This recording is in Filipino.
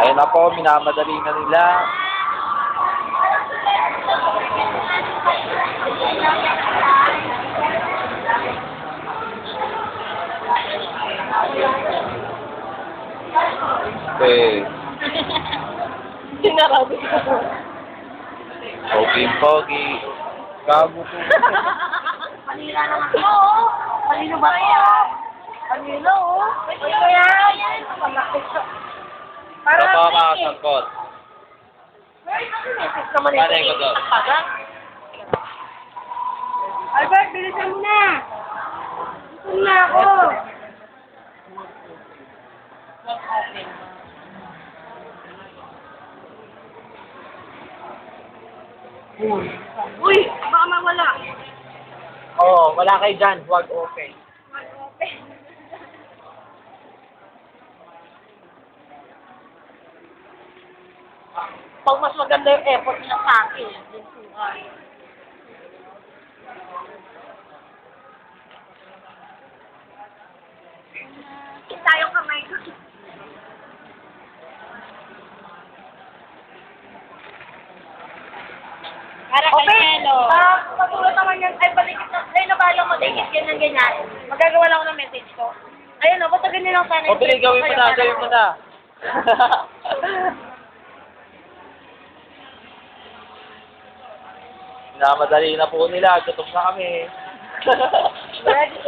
Ayun na po, minamadali na nila. Okay. Sinarabi ko. Pogi-pogi. Gago po. Kanina naman ito, oh. Kanino ba ito? Kanino, oh. Kaya, yan. Malakit siya. Ito po mga kasangkot. Naman ito. Panay ko doon. Albert, bilisan mo na. Bilisan na ako. Uy, baka mawala. Oo, wala kayo dyan. Huwag open. Pag mas maganda yung effort niya sa akin, yung suhay. Kita yung kamay ko. Para kay Hello. Pagulot naman yan, ay palikit na, ay nabala mo, tingit yan ng ganyan. Magagawa lang ako ng message ko. Ayun o, basta ganyan lang sana. O, bili, gawin mo na, gawin mo na. Minamadali na po nila. Gutom na kami. Ready?